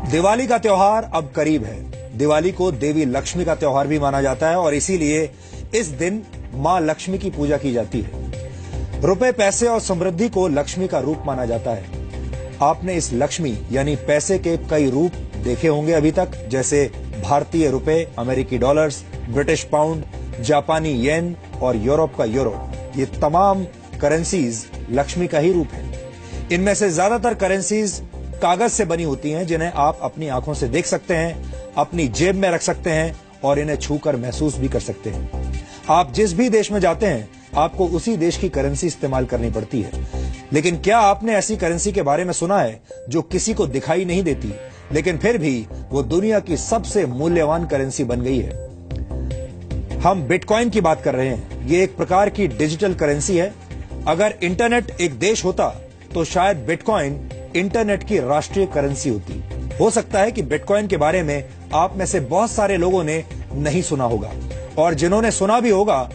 दिवाली का त्योहार अब करीब है। दिवाली को देवी लक्ष्मी का त्योहार भी माना जाता है और इसीलिए इस दिन मां लक्ष्मी की पूजा की जाती है। रुपए, पैसे और समृद्धि को लक्ष्मी का रूप माना जाता है। आपने इस लक्ष्मी यानी पैसे के कई रूप देखे होंगे अभी तक, जैसे भारतीय रुपए, अमेरिकी डॉलर्स, ब्रिटिश पाउंड, जापानी येन और यूरोप का यूरो। ये तमाम करेंसीज लक्ष्मी का ही रूप है। इनमें से ज्यादातर करेंसीज कागज से बनी होती हैं, जिन्हें आप अपनी आंखों से देख सकते हैं, अपनी जेब में रख सकते हैं और इन्हें छूकर महसूस भी कर सकते हैं। आप जिस भी देश में जाते हैं, आपको उसी देश की करेंसी इस्तेमाल करनी पड़ती है। लेकिन क्या आपने ऐसी करेंसी के बारे में सुना है जो किसी को दिखाई नहीं देती, लेकिन फिर भी वो दुनिया की सबसे मूल्यवान करेंसी बन गई है? हम बिटकॉइन की बात कर रहे हैं। ये एक प्रकार की डिजिटल करेंसी है। अगर इंटरनेट एक देश होता तो शायद बिटकॉइन इंटरनेट की राष्ट्रीय करेंसी होती। हो सकता है कि बिटकॉइन के बारे में आप में से बहुत सारे लोगों ने नहीं सुना होगा, और जिन्होंने सुना भी होगा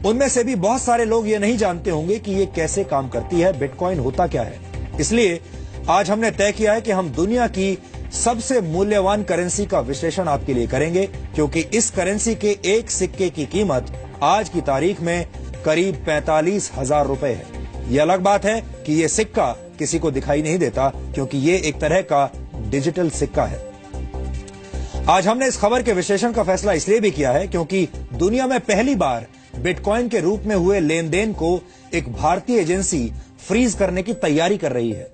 उनमें से भी बहुत सारे लोग ये नहीं जानते होंगे कि ये कैसे काम करती है, बिटकॉइन होता क्या है। इसलिए आज हमने तय किया है कि हम दुनिया की सबसे मूल्यवान करेंसी का विश्लेषण आपके लिए करेंगे, क्योंकि इस करेंसी के एक सिक्के की कीमत आज की तारीख में करीब 45,000 रुपए है। यह अलग बात है कि यह सिक्का किसी को दिखाई नहीं देता, क्योंकि ये एक तरह का डिजिटल सिक्का है। आज हमने इस खबर के विश्लेषण का फैसला इसलिए भी किया है क्योंकि दुनिया में पहली बार बिटकॉइन के रूप में हुए लेन देन को एक भारतीय एजेंसी फ्रीज करने की तैयारी कर रही है।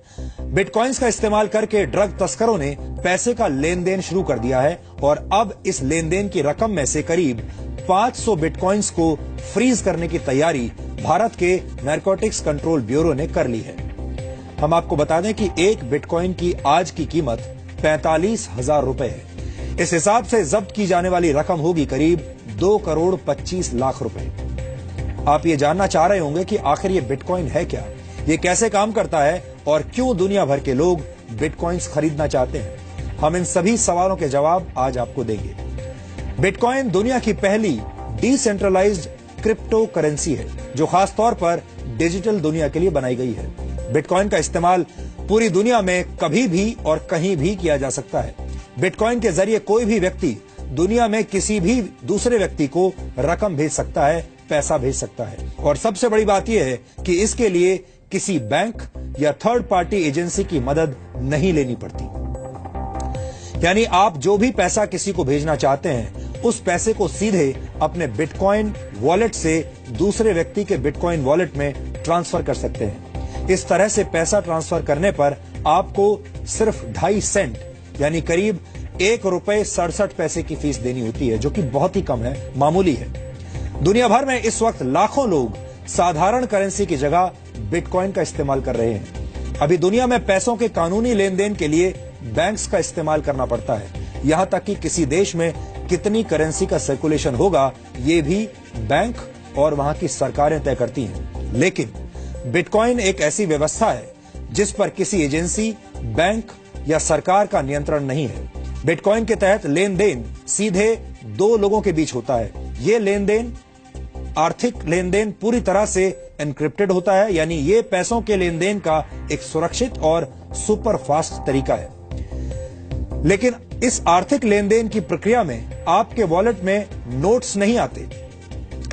बिटकॉइंस का इस्तेमाल करके ड्रग तस्करों ने पैसे का लेन देन शुरू कर दिया है और अब इस लेन देन की रकम में से करीब 500 बिटकॉइंस को फ्रीज करने की तैयारी भारत के नारकोटिक्स कंट्रोल ब्यूरो ने कर ली है। हम आपको बता दें कि एक बिटकॉइन की आज की कीमत 45,000 रुपए है। इस हिसाब से जब्त की जाने वाली रकम होगी करीब 2 करोड़ 25 लाख रुपए। आप ये जानना चाह रहे होंगे कि आखिर ये बिटकॉइन है क्या, ये कैसे काम करता है और क्यों दुनिया भर के लोग बिटकॉइंस खरीदना चाहते हैं। हम इन सभी सवालों के जवाब आज आपको देंगे। बिटकॉइन दुनिया की पहली डिसेंट्रलाइज्ड क्रिप्टो करेंसी है, जो खास तौर पर डिजिटल दुनिया के लिए बनाई गई है। बिटकॉइन का इस्तेमाल पूरी दुनिया में कभी भी और कहीं भी किया जा सकता है। बिटकॉइन के जरिए कोई भी व्यक्ति दुनिया में किसी भी दूसरे व्यक्ति को रकम भेज सकता है, पैसा भेज सकता है। और सबसे बड़ी बात यह है कि इसके लिए किसी बैंक या थर्ड पार्टी एजेंसी की मदद नहीं लेनी पड़ती। यानी आप जो भी पैसा किसी को भेजना चाहते हैं, उस पैसे को सीधे अपने बिटकॉइन वॉलेट से दूसरे व्यक्ति के बिटकॉइन वॉलेट में ट्रांसफर कर सकते हैं। इस तरह से पैसा ट्रांसफर करने पर आपको सिर्फ 2.5 सेंट यानी करीब 1 रुपए 67 पैसे की फीस देनी होती है, जो कि बहुत ही कम है, मामूली है। दुनिया भर में इस वक्त लाखों लोग साधारण करेंसी की जगह बिटकॉइन का इस्तेमाल कर रहे हैं। अभी दुनिया में पैसों के कानूनी लेन देन के लिए बैंक्स का इस्तेमाल करना पड़ता है। यहां तक कि किसी देश में कितनी करेंसी का सर्कुलेशन होगा, ये भी बैंक और वहां की सरकारें तय करती हैं। लेकिन बिटकॉइन एक ऐसी व्यवस्था है जिस पर किसी एजेंसी, बैंक या सरकार का नियंत्रण नहीं है। बिटकॉइन के तहत लेन देन सीधे 2 लोगों के बीच होता है। ये लेन देन, आर्थिक लेन देन, पूरी तरह से एनक्रिप्टेड होता है, यानी ये पैसों के लेन देन का एक सुरक्षित और सुपर फास्ट तरीका है। लेकिन इस आर्थिक लेन देन की प्रक्रिया में आपके वॉलेट में नोट्स नहीं आते,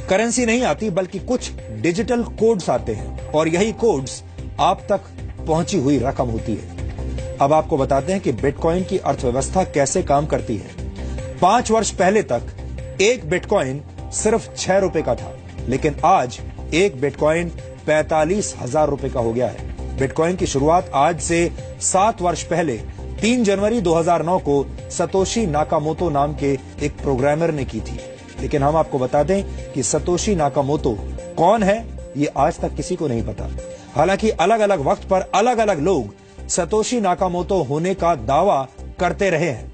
करेंसी नहीं आती, बल्कि कुछ डिजिटल कोड्स आते हैं और यही कोड्स आप तक पहुंची हुई रकम होती है। अब आपको बताते हैं कि बिटकॉइन की अर्थव्यवस्था कैसे काम करती है। 5 वर्ष पहले तक एक बिटकॉइन सिर्फ 6 रुपए का था, लेकिन आज एक बिटकॉइन 45,000 रुपए का हो गया है। बिटकॉइन की शुरुआत आज से 7 वर्ष पहले 3 जनवरी 2009 को सतोशी नाकामोतो नाम के एक प्रोग्रामर ने की थी। लेकिन हम आपको बता दें कि सतोशी नाकामोतो कौन है, ये आज तक किसी को नहीं पता। हालांकि अलग अलग वक्त पर अलग अलग लोग सतोशी नाकामोतो होने का दावा करते रहे हैं,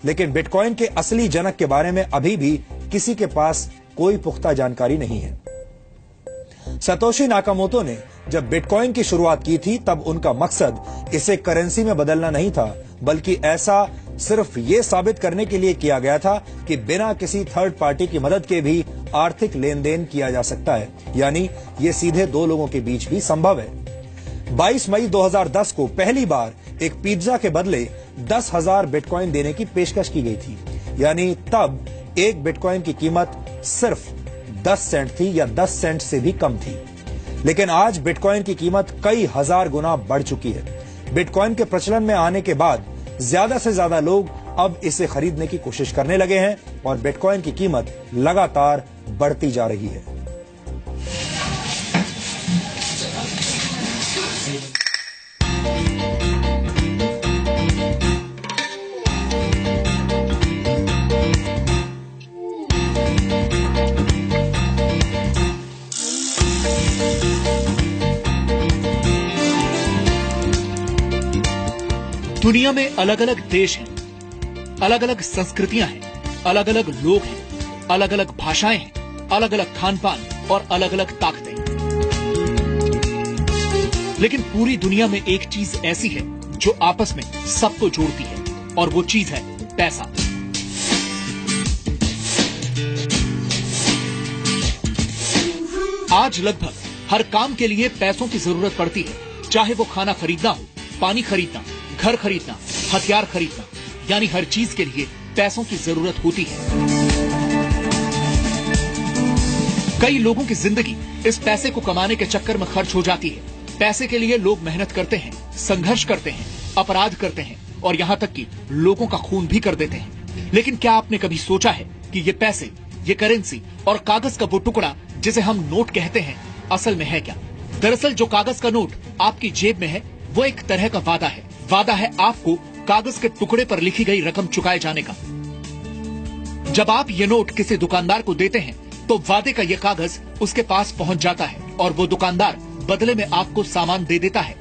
लेकिन बिटकॉइन के असली जनक के बारे में अभी भी किसी के पास कोई पुख्ता जानकारी नहीं है। सतोशी नाकामोतो ने जब बिटकॉइन की शुरुआत की थी, तब उनका मकसद इसे करेंसी में बदलना नहीं था, बल्कि ऐसा सिर्फ ये साबित करने के लिए किया गया था कि बिना किसी थर्ड पार्टी की मदद के भी आर्थिक लेन देन किया जा सकता है, यानी ये सीधे 2 लोगों के बीच भी संभव है। 22 मई 2010 को पहली बार एक पिज्जा के बदले 10,000 बिटकॉइन देने की पेशकश की गई थी। यानी तब एक बिटकॉइन की कीमत सिर्फ 10 सेंट थी या 10 सेंट से भी कम थी। लेकिन आज बिटकॉइन की कीमत कई हजार गुना बढ़ चुकी है। बिटकॉइन के प्रचलन में आने के बाद ज्यादा से ज्यादा लोग अब इसे खरीदने की कोशिश करने लगे हैं और बिटकॉइन की कीमत लगातार बढ़ती जा रही है। दुनिया में अलग अलग देश हैं, अलग अलग संस्कृतियां हैं, अलग अलग लोग हैं, अलग अलग भाषाएं हैं, अलग अलग खान पान और अलग अलग ताकतें। लेकिन पूरी दुनिया में एक चीज ऐसी है जो आपस में सबको जोड़ती है और वो चीज है पैसा। आज लगभग हर काम के लिए पैसों की जरूरत पड़ती है, चाहे वो खाना खरीदना हो, पानी खरीदना, घर खरीदना, हथियार खरीदना, यानी हर चीज के लिए पैसों की जरूरत होती है। कई लोगों की जिंदगी इस पैसे को कमाने के चक्कर में खर्च हो जाती है। पैसे के लिए लोग मेहनत करते हैं, संघर्ष करते हैं, अपराध करते हैं और यहाँ तक कि लोगों का खून भी कर देते हैं। लेकिन क्या आपने कभी सोचा है कि ये पैसे, ये करेंसी और कागज का वो टुकड़ा जिसे हम नोट कहते हैं, असल में है क्या? दरअसल जो कागज का नोट आपकी जेब में है वो एक तरह का वादा है। वादा है आपको कागज के टुकड़े पर लिखी गई रकम चुकाए जाने का। जब आप ये नोट किसी दुकानदार को देते हैं तो वादे का ये कागज उसके पास पहुंच जाता है और वो दुकानदार बदले में आपको सामान दे देता है।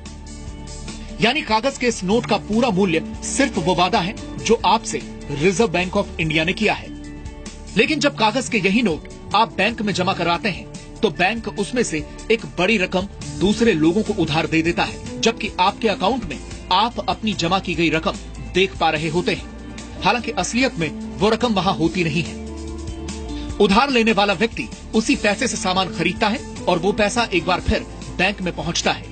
यानी कागज के इस नोट का पूरा मूल्य सिर्फ वो वादा है जो आपसे रिजर्व बैंक ऑफ इंडिया ने किया है। लेकिन जब कागज के यही नोट आप बैंक में जमा कराते हैं तो बैंक उसमें से एक बड़ी रकम दूसरे लोगों को उधार दे देता है, जबकि आपके अकाउंट में आप अपनी जमा की गई रकम देख पा रहे होते हैं। हालांकि असलियत में वो रकम वहां होती नहीं है। उधार लेने वाला व्यक्ति उसी पैसे से सामान खरीदता है और वो पैसा एक बार फिर बैंक में पहुंचता है।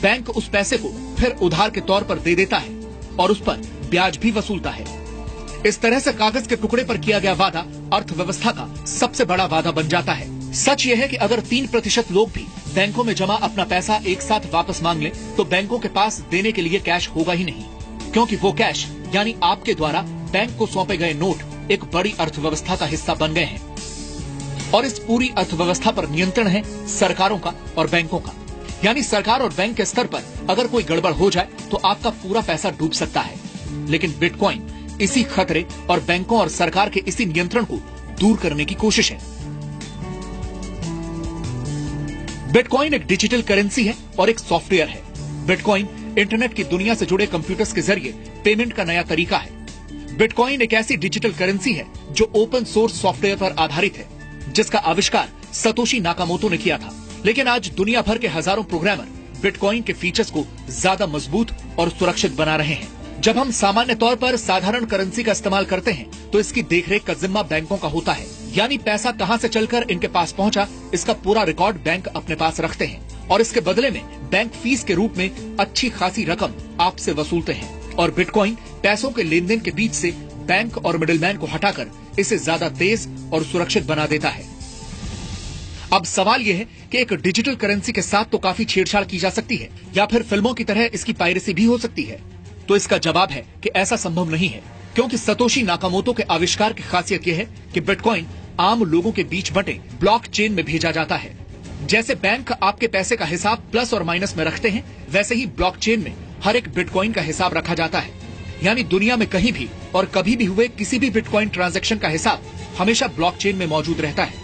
बैंक उस पैसे को फिर उधार के तौर पर दे देता है और उस पर ब्याज भी वसूलता है। इस तरह से कागज के टुकड़े पर किया गया वादा अर्थव्यवस्था का सबसे बड़ा वादा बन जाता है। सच यह है कि अगर 3% लोग भी बैंकों में जमा अपना पैसा एक साथ वापस मांग लें तो बैंकों के पास देने के लिए कैश होगा ही नहीं, क्योंकि वो कैश यानी आपके द्वारा बैंक को सौंपे गए नोट एक बड़ी अर्थव्यवस्था का हिस्सा बन गए हैं। और इस पूरी अर्थव्यवस्था पर नियंत्रण है सरकारों का और बैंकों का। यानी सरकार और बैंक के स्तर पर अगर कोई गड़बड़ हो जाए तो आपका पूरा पैसा डूब सकता है। लेकिन बिटकॉइन इसी खतरे और बैंकों और सरकार के इसी नियंत्रण को दूर करने की कोशिश है। बिटकॉइन एक डिजिटल करेंसी है और एक सॉफ्टवेयर है। बिटकॉइन इंटरनेट की दुनिया से जुड़े कंप्यूटर्स के जरिए पेमेंट का नया तरीका है। बिटकॉइन एक ऐसी डिजिटल करेंसी है जो ओपन सोर्स सॉफ्टवेयर पर आधारित है, जिसका आविष्कार सतोशी नाकामोटो ने किया था। लेकिन आज दुनिया भर के हजारों प्रोग्रामर बिटकॉइन के फीचर्स को ज्यादा मजबूत और सुरक्षित बना रहे हैं। जब हम सामान्य तौर पर साधारण करेंसी का इस्तेमाल करते हैं तो इसकी देखरेख का जिम्मा बैंकों का होता है। यानी पैसा कहां से चलकर इनके पास पहुंचा, इसका पूरा रिकॉर्ड बैंक अपने पास रखते हैं और इसके बदले में बैंक फीस के रूप में अच्छी खासी रकम आपसे वसूलते हैं। और बिटकॉइन पैसों के लेन देन के बीच से बैंक और मिडिलमैन को हटाकर इसे ज्यादा तेज और सुरक्षित बना देता है। अब सवाल यह है कि एक डिजिटल करेंसी के साथ तो काफी छेड़छाड़ की जा सकती है या फिर फिल्मों की तरह इसकी पायरेसी भी हो सकती है। तो इसका जवाब है कि ऐसा संभव नहीं है, क्योंकि सतोशी नाकामोटो के आविष्कार की खासियत यह है कि बिटकॉइन आम लोगों के बीच बंटे ब्लॉकचेन में भेजा जाता है। जैसे बैंक आपके पैसे का हिसाब प्लस और माइनस में रखते हैं, वैसे ही ब्लॉकचेन में हर एक बिटकॉइन का हिसाब रखा जाता है। यानी दुनिया में कहीं भी और कभी भी हुए किसी भी बिटकॉइन ट्रांजैक्शन का हिसाब हमेशा ब्लॉकचेन में मौजूद रहता है।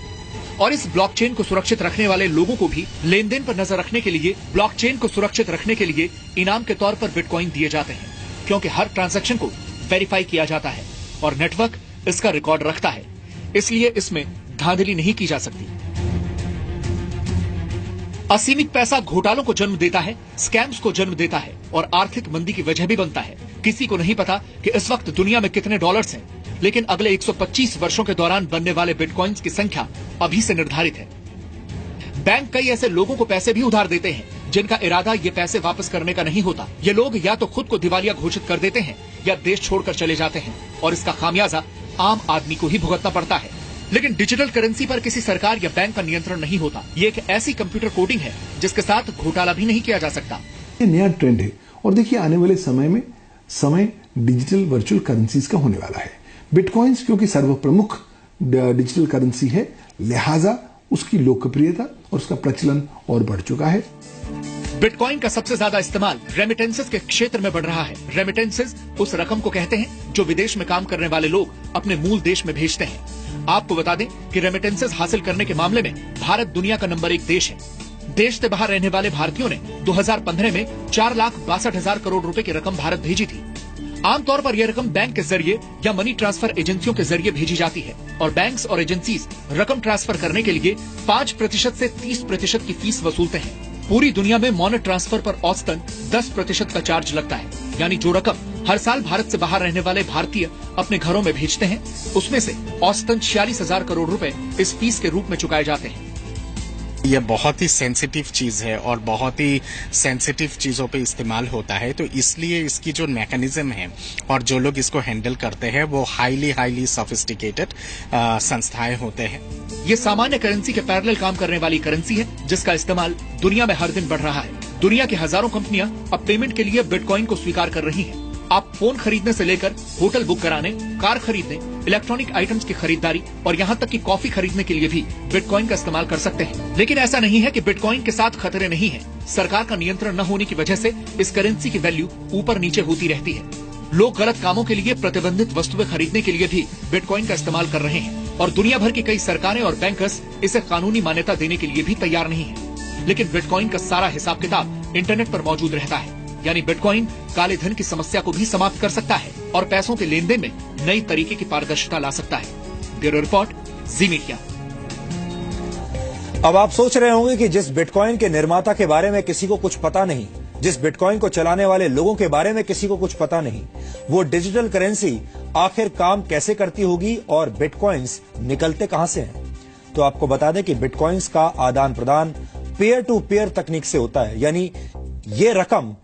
और इस ब्लॉकचेन को सुरक्षित रखने वाले लोगों को भी लेन देन पर नजर रखने के लिए, ब्लॉकचेन को सुरक्षित रखने के लिए इनाम के तौर पर बिटकॉइन दिए जाते हैं, क्योंकि हर ट्रांजैक्शन को वेरीफाई किया जाता है और नेटवर्क इसका रिकॉर्ड रखता है। इसलिए इसमें धांधली नहीं की जा सकती। असीमित पैसा घोटालों को जन्म देता है, स्कैम्स को जन्म देता है और आर्थिक मंदी की वजह भी बनता है। किसी को नहीं पता कि इस वक्त दुनिया में कितने डॉलर्स हैं, लेकिन अगले 125 वर्षों के दौरान बनने वाले बिटकॉइंस की संख्या अभी से निर्धारित है। बैंक कई ऐसे लोगों को पैसे भी उधार देते हैं जिनका इरादा ये पैसे वापस करने का नहीं होता। ये लोग या तो खुद को दिवालिया घोषित कर देते हैं या देश छोड़कर चले जाते हैं और इसका खामियाजा आम आदमी को ही भुगतना पड़ता है। लेकिन डिजिटल करेंसी पर किसी सरकार या बैंक का नियंत्रण नहीं होता। ये एक ऐसी कंप्यूटर कोडिंग है जिसके साथ घोटाला भी नहीं किया जा सकता। ये नया ट्रेंड है और देखिए आने वाले समय डिजिटल वर्चुअल करेंसीज का होने वाला है। बिटकॉइंस क्योंकि सर्वप्रमुख डिजिटल करेंसी है, लिहाजा उसकी लोकप्रियता और उसका प्रचलन और बढ़ चुका है। बिटकॉइन का सबसे ज्यादा इस्तेमाल रेमिटेंसेस के क्षेत्र में बढ़ रहा है। रेमिटेंसेस उस रकम को कहते हैं जो विदेश में काम करने वाले लोग अपने मूल देश में भेजते हैं। आपको बता दें कि रेमिटेंसेस हासिल करने के मामले में भारत दुनिया का नंबर 1 देश है। देश से बाहर रहने वाले भारतीयों ने 2015 में 4,62,000 करोड़ रुपए की रकम भारत भेजी थी। आमतौर पर यह रकम बैंक के जरिए या मनी ट्रांसफर एजेंसियों के जरिए भेजी जाती है और बैंक्स और एजेंसीज रकम ट्रांसफर करने के लिए 5% से 30% की फीस वसूलते हैं। पूरी दुनिया में मनी ट्रांसफर पर औसतन 10% का चार्ज लगता है, यानी जो रकम हर साल भारत से बाहर रहने वाले भारतीय अपने घरों में भेजते हैं उसमें से औसतन 46,000 करोड़ रुपए इस फीस के रूप में चुकाए जाते हैं। ये बहुत ही सेंसिटिव चीज है और बहुत ही सेंसिटिव चीजों पे इस्तेमाल होता है, तो इसलिए इसकी जो मैकेनिज्म है और जो लोग इसको हैंडल करते हैं वो हाईली सोफिस्टिकेटेड संस्थाएं होते हैं। ये सामान्य करेंसी के पैरेलल काम करने वाली करेंसी है जिसका इस्तेमाल दुनिया में हर दिन बढ़ रहा है। दुनिया की हजारों कंपनियां अब पेमेंट के लिए बिटकॉइन को स्वीकार कर रही हैं। आप फोन खरीदने से लेकर होटल बुक कराने, कार खरीदने, इलेक्ट्रॉनिक आइटम्स की खरीदारी और यहाँ तक कि कॉफी खरीदने के लिए भी बिटकॉइन का इस्तेमाल कर सकते हैं। लेकिन ऐसा नहीं है कि बिटकॉइन के साथ खतरे नहीं है। सरकार का नियंत्रण न होने की वजह से इस करेंसी की वैल्यू ऊपर नीचे होती रहती है। लोग गलत कामों के लिए प्रतिबंधित वस्तुएं खरीदने के लिए भी बिटकॉइन का इस्तेमाल कर रहे हैं और दुनिया भर की कई सरकारें और बैंकर्स इसे कानूनी मान्यता देने के लिए भी तैयार नहीं है। लेकिन बिटकॉइन का सारा हिसाब किताब इंटरनेट पर मौजूद रहता है, यानी बिटकॉइन काले धन की समस्या को भी समाप्त कर सकता है और पैसों के लेन देन में नई तरीके की पारदर्शिता ला सकता है। ब्यूरो रिपोर्ट, जी मीडिया। अब आप सोच रहे होंगे कि जिस बिटकॉइन के निर्माता के बारे में किसी को कुछ पता नहीं, जिस बिटकॉइन को चलाने वाले लोगों के बारे में किसी को कुछ पता नहीं, वो डिजिटल करेंसी आखिर काम कैसे करती होगी और बिटकॉइंस निकलते कहां से हैं। तो आपको बता दें कि बिटकॉइंस का आदान प्रदान पीयर टू पीयर तकनीक से होता है, यानी ये रकम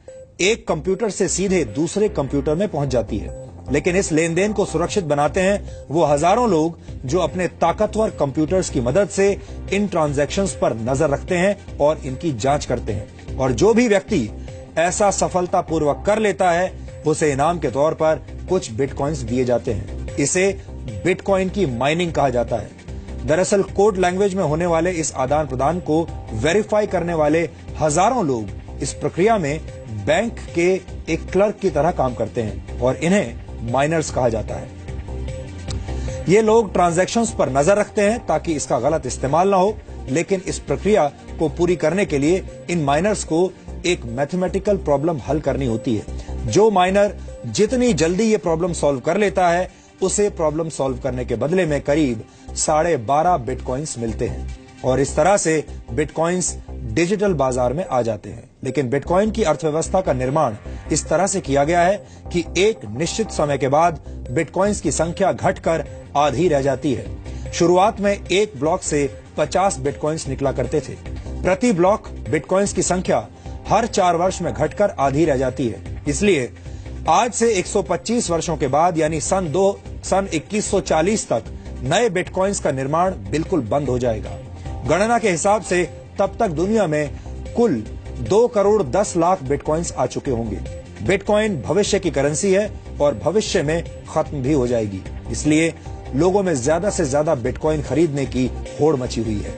एक कंप्यूटर से सीधे दूसरे कंप्यूटर में पहुंच जाती है। लेकिन इस लेन देन को सुरक्षित बनाते हैं वो हजारों लोग जो अपने ताकतवर कंप्यूटर्स की मदद से इन ट्रांजैक्शंस पर नजर रखते हैं और इनकी जांच करते हैं। और जो भी व्यक्ति ऐसा सफलतापूर्वक कर लेता है उसे इनाम के तौर पर कुछ बिटकॉइंस दिए जाते हैं। इसे बिटकॉइन की माइनिंग कहा जाता है। दरअसल कोड लैंग्वेज में होने वाले इस आदान प्रदान को वेरीफाई करने वाले हजारों लोग इस प्रक्रिया में बैंक के एक क्लर्क की तरह काम करते हैं और इन्हें माइनर्स कहा जाता है। ये लोग ट्रांजैक्शंस पर नजर रखते हैं ताकि इसका गलत इस्तेमाल ना हो, लेकिन इस प्रक्रिया को पूरी करने के लिए इन माइनर्स को एक मैथमेटिकल प्रॉब्लम हल करनी होती है। जो माइनर जितनी जल्दी ये प्रॉब्लम सॉल्व कर लेता है उसे प्रॉब्लम सॉल्व करने के बदले में करीब 12.5 बिटकॉइंस मिलते हैं और इस तरह से बिटकॉइंस डिजिटल बाजार में आ जाते हैं। लेकिन बिटकॉइन की अर्थव्यवस्था का निर्माण इस तरह से किया गया है कि एक निश्चित समय के बाद बिटकॉइंस की संख्या घटकर आधी रह जाती है। शुरुआत में एक ब्लॉक से 50 बिटकॉइंस निकला करते थे। प्रति ब्लॉक बिटकॉइंस की संख्या हर 4 वर्ष में घटकर आधी रह जाती है। इसलिए आज से 125 वर्षों के बाद यानी सन 2140 तक नए बिटकॉइंस का निर्माण बिल्कुल बंद हो जाएगा। गणना के हिसाब से तब तक दुनिया में कुल 2 करोड़ 10 लाख बिटकॉइंस आ चुके होंगे। बिटकॉइन भविष्य की करेंसी है और भविष्य में खत्म भी हो जाएगी। इसलिए लोगों में ज्यादा से ज्यादा बिटकॉइन खरीदने की होड़ मची हुई है।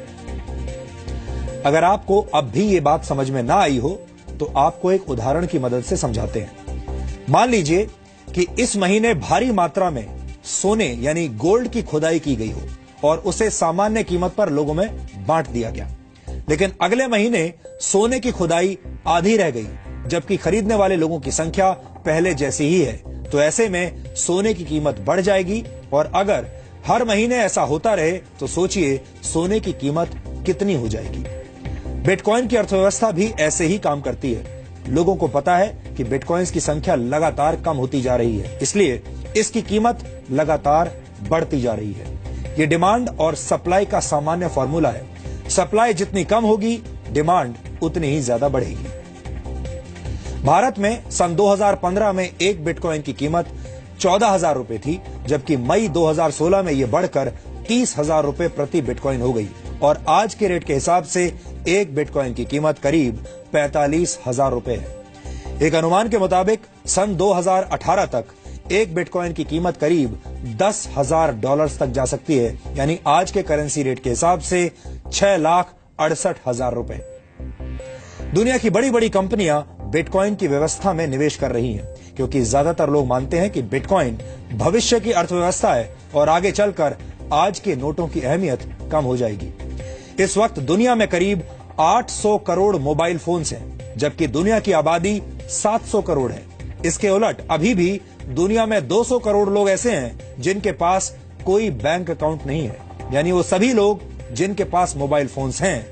अगर आपको अब भी ये बात समझ में ना आई हो तो आपको एक उदाहरण की मदद से समझाते हैं। मान लीजिए कि इस महीने भारी मात्रा में सोने यानी गोल्ड की खुदाई की गई हो और उसे सामान्य कीमत पर लोगों में बांट दिया गया। लेकिन अगले महीने सोने की खुदाई आधी रह गई जबकि खरीदने वाले लोगों की संख्या पहले जैसी ही है। तो ऐसे में सोने की कीमत बढ़ जाएगी और अगर हर महीने ऐसा होता रहे तो सोचिए सोने की कीमत कितनी हो जाएगी। बिटकॉइन की अर्थव्यवस्था भी ऐसे ही काम करती है। लोगों को पता है कि बिटकॉइंस की संख्या लगातार कम होती जा रही है, इसलिए इसकी कीमत लगातार बढ़ती जा रही है। ये डिमांड और सप्लाई का सामान्य फॉर्मूला है। सप्लाई जितनी कम होगी डिमांड उतनी ही ज्यादा बढ़ेगी। भारत में सन 2015 में एक बिटकॉइन की कीमत 14,000 रुपए थी, जबकि मई 2016 में यह बढ़कर 30,000 रुपए प्रति बिटकॉइन हो गई और आज के रेट के हिसाब से एक बिटकॉइन की कीमत करीब 45,000 रुपए है। एक अनुमान के मुताबिक सन 2018 तक एक बिटकॉइन की कीमत करीब $10,000 तक जा सकती है, यानी आज के करेंसी रेट के हिसाब से 6,68,000 रुपए। दुनिया की बड़ी बड़ी कंपनियां बिटकॉइन की व्यवस्था में निवेश कर रही हैं, क्योंकि ज्यादातर लोग मानते हैं कि बिटकॉइन भविष्य की अर्थव्यवस्था है और आगे चलकर आज के नोटों की अहमियत कम हो जाएगी। इस वक्त दुनिया में करीब 800 करोड़ मोबाइल फोन्स हैं, जबकि दुनिया की आबादी 700 करोड़ है। इसके उलट अभी भी दुनिया में 200 करोड़ लोग ऐसे हैं जिनके पास कोई बैंक अकाउंट नहीं है, यानी वो सभी लोग जिनके पास मोबाइल फोन्स हैं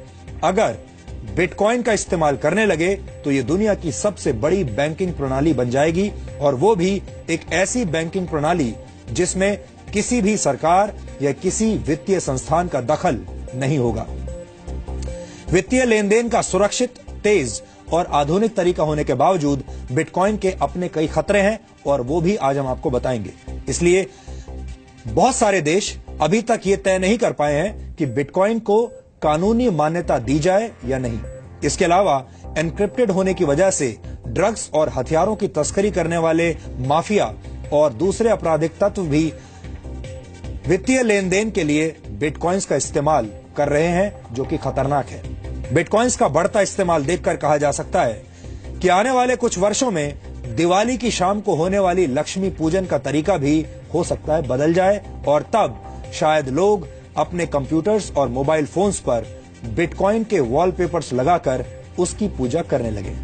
अगर बिटकॉइन का इस्तेमाल करने लगे तो ये दुनिया की सबसे बड़ी बैंकिंग प्रणाली बन जाएगी, और वो भी एक ऐसी बैंकिंग प्रणाली जिसमें किसी भी सरकार या किसी वित्तीय संस्थान का दखल नहीं होगा। वित्तीय लेन देन का सुरक्षित, तेज और आधुनिक तरीका होने के बावजूद बिटकॉइन के अपने कई खतरे हैं और वो भी आज हम आपको बताएंगे। इसलिए बहुत सारे देश अभी तक ये तय नहीं कर पाए हैं कि बिटकॉइन को कानूनी मान्यता दी जाए या नहीं। इसके अलावा एनक्रिप्टेड होने की वजह से ड्रग्स और हथियारों की तस्करी करने वाले माफिया और दूसरे आपराधिक तत्व भी वित्तीय लेन देन के लिए बिटकॉइंस का इस्तेमाल कर रहे हैं, जो कि खतरनाक है। बिटकॉइंस का बढ़ता इस्तेमाल देखकर कहा जा सकता है कि आने वाले कुछ वर्षों में दिवाली की शाम को होने वाली लक्ष्मी पूजन का तरीका भी हो सकता है बदल जाए, और तब शायद लोग अपने कंप्यूटर्स और मोबाइल फोन्स पर बिटकॉइन के वॉलपेपर्स लगाकर उसकी पूजा करने लगे।